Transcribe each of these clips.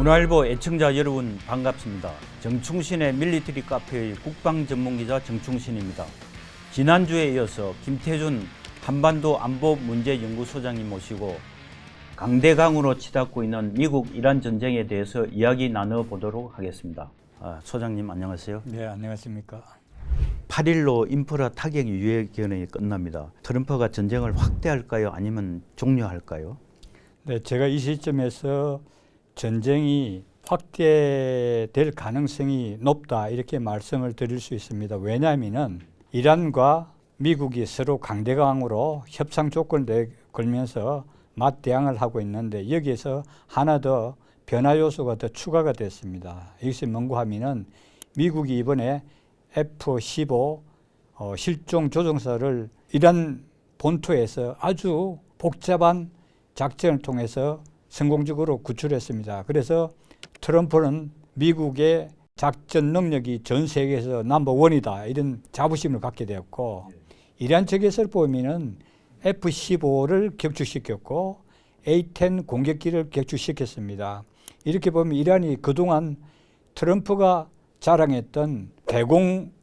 문화일보 애청자 여러분 반갑습니다. 정충신의 밀리터리 카페의 국방 전문기자 정충신입니다. 지난주에 이어서 김태준 한반도 안보 문제 연구소장님 모시고 강대강으로 치닫고 있는 미국 이란 전쟁에 대해서 이야기 나눠보도록 하겠습니다. 소장님 안녕하세요. 네, 안녕하십니까. 8일로 인프라 타격 유예 기간이 끝납니다. 트럼프가 전쟁을 확대할까요? 아니면 종료할까요? 네, 제가 이 시점에서 전쟁이 확대될 가능성이 높다 이렇게 말씀을 드릴 수 있습니다. 왜냐하면 이란과 미국이 서로 강대강으로 협상 조건을 걸면서 맞대항을 하고 있는데 여기에서 하나 더 변화 요소가 더 추가가 됐습니다. 이것이 뭔가 하면은 미국이 이번에 F-15 실종 조종사를 이란 본토에서 아주 복잡한 작전을 통해서 성공적으로 구출했습니다. 그래서 트럼프는 미국의 작전 능력이 전 세계에서 넘버원이다 이런 자부심을 갖게 되었고, 이란 측에서 보면은 F-15를 격추시켰고 A-10 공격기를 격추시켰습니다. 이렇게 보면 이란이 그동안 트럼프가 자랑했던 대공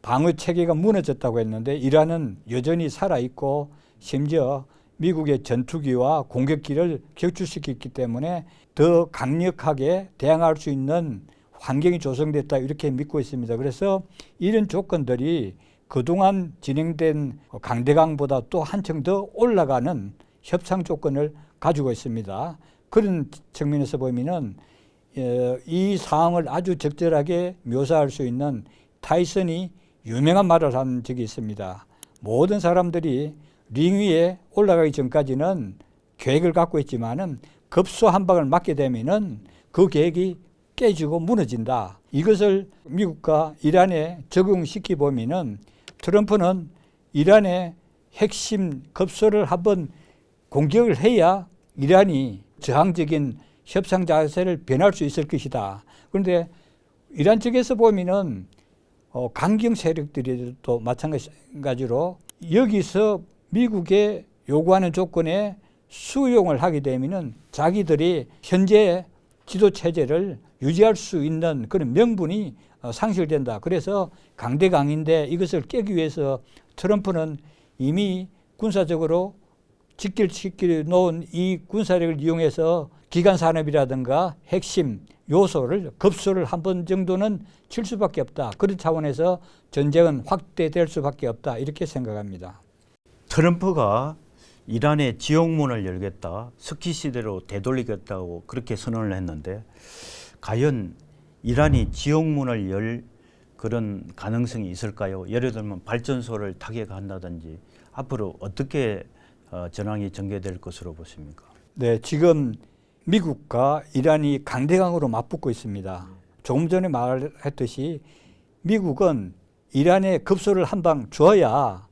방어 체계가 무너졌다고 했는데 이란은 여전히 살아있고 심지어 미국의 전투기와 공격기를 격추시켰기 때문에 더 강력하게 대항할 수 있는 환경이 조성됐다 이렇게 믿고 있습니다. 그래서 이런 조건들이 그동안 진행된 강대강보다 또 한층 더 올라가는 협상 조건을 가지고 있습니다. 그런 측면에서 보면은 이 상황을 아주 적절하게 묘사할 수 있는 타이슨이 유명한 말을 한 적이 있습니다. 모든 사람들이 링 위에 올라가기 전까지는 계획을 갖고 있지만은 급소 한 방을 맞게 되면은 그 계획이 깨지고 무너진다. 이것을 미국과 이란에 적용시키 보면은 트럼프는 이란의 핵심 급소를 한번 공격을 해야 이란이 저항적인 협상 자세를 변할 수 있을 것이다. 그런데 이란 측에서 보면은 강경 세력들이 또 마찬가지로 여기서 미국의 요구하는 조건에 수용을 하게 되면은 자기들이 현재 지도 체제를 유지할 수 있는 그런 명분이 상실된다. 그래서 강대강인데 이것을 깨기 위해서 트럼프는 이미 군사적으로 직결시켜 놓은 이 군사력을 이용해서 기간 산업이라든가 핵심 요소를 급소를 한 번 정도는 칠 수밖에 없다. 그런 차원에서 전쟁은 확대될 수밖에 없다. 이렇게 생각합니다. 트럼프가 이란의 지옥문을 열겠다, 석기 시대로 되돌리겠다고 그렇게 선언을 했는데 과연 이란이 지옥문을 열 그런 가능성이 있을까요? 예를 들면 발전소를 타격한다든지 앞으로 어떻게 전황이 전개될 것으로 보십니까? 네, 지금 미국과 이란이 강대강으로 맞붙고 있습니다. 조금 전에 말했듯이 미국은 이란에 급소를 한 방 줘야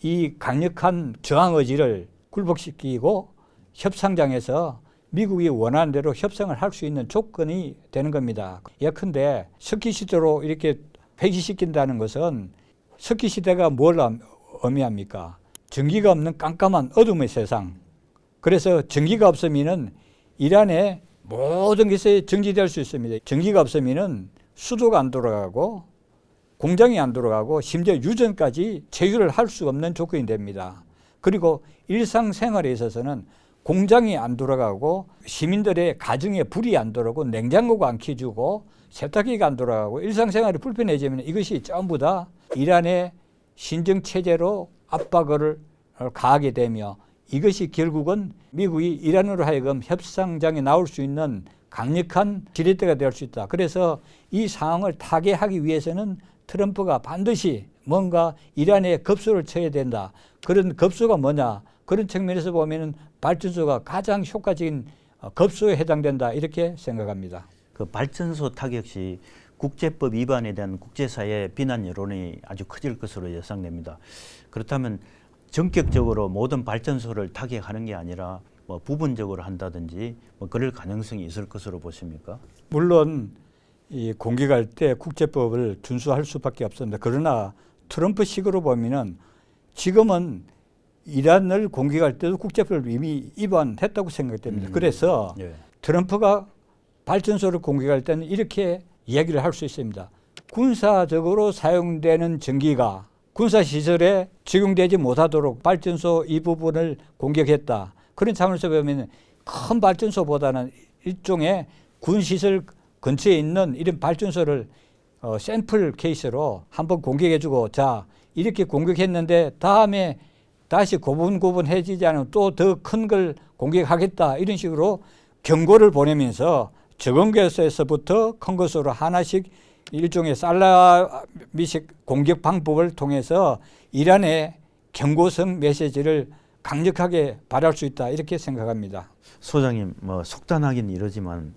이 강력한 저항 의지를 굴복시키고 협상장에서 미국이 원하는 대로 협상을 할 수 있는 조건이 되는 겁니다. 예컨대 석기 시대로 이렇게 폐기시킨다는 것은 석기 시대가 뭘 의미합니까? 전기가 없는 깜깜한 어둠의 세상. 그래서 전기가 없으면은 이란의 모든 것이 정지될 수 있습니다. 전기가 없으면은 수도가 안 돌아가고 공장이 안 돌아가고 심지어 유전까지 제휴를 할 수 없는 조건이 됩니다. 그리고 일상생활에 있어서는 공장이 안 돌아가고 시민들의 가정에 불이 안 들어오고 냉장고가 안 켜지고 세탁기가 안 돌아가고 일상생활이 불편해지면 이것이 전부 다 이란의 신정체제로 압박을 가하게 되며 이것이 결국은 미국이 이란으로 하여금 협상장에 나올 수 있는 강력한 지렛대가 될 수 있다. 그래서 이 상황을 타개하기 위해서는 트럼프가 반드시 뭔가 이란에 급소를 쳐야 된다. 그런 급소가 뭐냐? 그런 측면에서 보면은 발전소가 가장 효과적인 급소에 해당된다. 이렇게 생각합니다. 그 발전소 타격 시 국제법 위반에 대한 국제사회의 비난 여론이 아주 커질 것으로 예상됩니다. 그렇다면 전격적으로 모든 발전소를 타격하는 게 아니라 뭐 부분적으로 한다든지 뭐 그럴 가능성이 있을 것으로 보십니까? 물론 이 공격할 때 국제법을 준수할 수밖에 없습니다. 그러나 트럼프식으로 보면은 지금은 이란을 공격할 때도 국제법을 이미 위반했다고 생각됩니다. 그래서 트럼프가 발전소를 공격할 때는 이렇게 이야기를 할 수 있습니다. 군사적으로 사용되는 전기가 군사시설에 적용되지 못하도록 발전소 이 부분을 공격했다. 그런 차원에서 보면 큰 발전소보다는 일종의 군시설 근처에 있는 이런 발전소를 샘플 케이스로 한번 공격해주고, 자, 이렇게 공격했는데 다음에 다시 고분고분해지지 않으면 또 더 큰 걸 공격하겠다, 이런 식으로 경고를 보내면서 적은 것에서부터 큰 것으로 하나씩 일종의 살라미식 공격 방법을 통해서 이란의 경고성 메시지를 강력하게 발할 수 있다, 이렇게 생각합니다. 소장님, 뭐 속단하긴 이러지만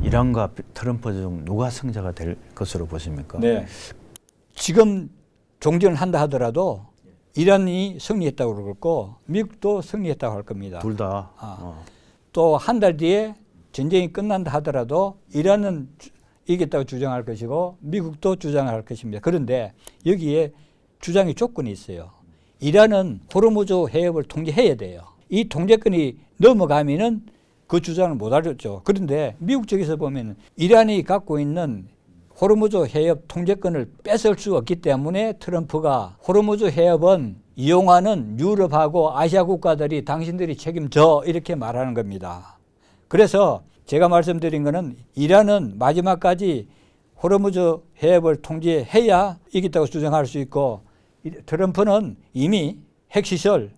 이란과 트럼프 중 누가 승자가 될 것으로 보십니까? 네. 지금 종전을 한다 하더라도 이란이 승리했다고 그러고 미국도 승리했다고 할 겁니다. 둘 다. 또 한 달 뒤에 전쟁이 끝난다 하더라도 이란은 이겼다고 주장할 것이고 미국도 주장할 것입니다. 그런데 여기에 주장의 조건이 있어요. 이란은 호르무즈 해협을 통제해야 돼요. 이 통제권이 넘어가면은 그 주장을 못 하겠죠. 그런데 미국 쪽에서 보면 이란이 갖고 있는 호르무즈 해협 통제권을 뺏을 수 없기 때문에 트럼프가 호르무즈 해협은 이용하는 유럽하고 아시아 국가들이 당신들이 책임져, 이렇게 말하는 겁니다. 그래서 제가 말씀드린 거는 이란은 마지막까지 호르무즈 해협을 통제해야 이겼다고 주장할 수 있고, 트럼프는 이미 핵시설,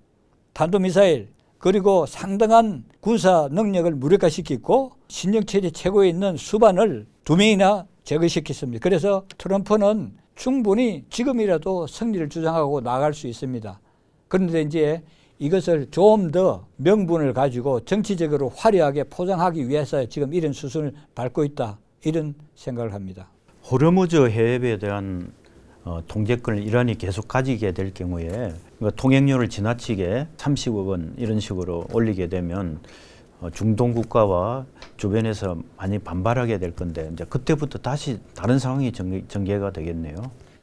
탄도미사일, 그리고 상당한 군사 능력을 무력화시켰고 신정체제 최고에 있는 수반을 2명이나 제거시켰습니다. 그래서 트럼프는 충분히 지금이라도 승리를 주장하고 나갈 수 있습니다. 그런데 이제 이것을 좀 더 명분을 가지고 정치적으로 화려하게 포장하기 위해서 지금 이런 수순을 밟고 있다, 이런 생각을 합니다. 호르무즈 해협에 대한 통제권을 이란이 계속 가지게 될 경우에 통행료를 지나치게 30억 원 이런 식으로 올리게 되면 중동 국가와 주변에서 많이 반발하게 될 건데, 이제 그때부터 다시 다른 상황이 전개가 되겠네요.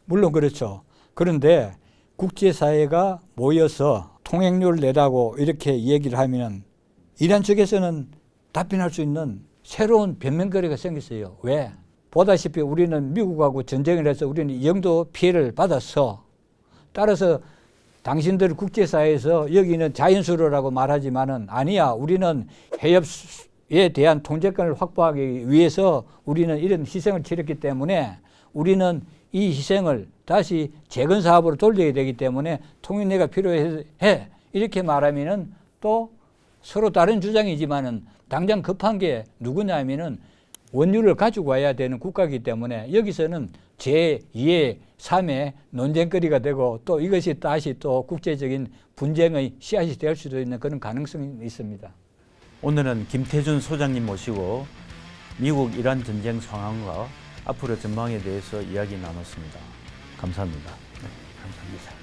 물론 그렇죠. 그런데 국제사회가 모여서 통행료를 내라고 이렇게 얘기를 하면 이란 측에서는 답변할 수 있는 새로운 변명거리가 생겼어요. 왜? 보다시피 우리는 미국하고 전쟁을 해서 우리는 이 정도 피해를 받았어. 따라서 당신들 국제사회에서 여기는 자연수로라고 말하지만은 아니야. 우리는 해협에 대한 통제권을 확보하기 위해서 우리는 이런 희생을 치렀기 때문에 우리는 이 희생을 다시 재건 사업으로 돌려야 되기 때문에 통행료가 필요해. 이렇게 말하면은 또 서로 다른 주장이지만은 당장 급한 게 누구냐면은 원유를 가지고 와야 되는 국가이기 때문에 여기서는 제2의 3의 논쟁거리가 되고 또 이것이 다시 또 국제적인 분쟁의 씨앗이 될 수도 있는 그런 가능성이 있습니다. 오늘은 김태준 소장님 모시고 미국 이란 전쟁 상황과 앞으로 전망에 대해서 이야기 나눴습니다. 감사합니다. 감사합니다.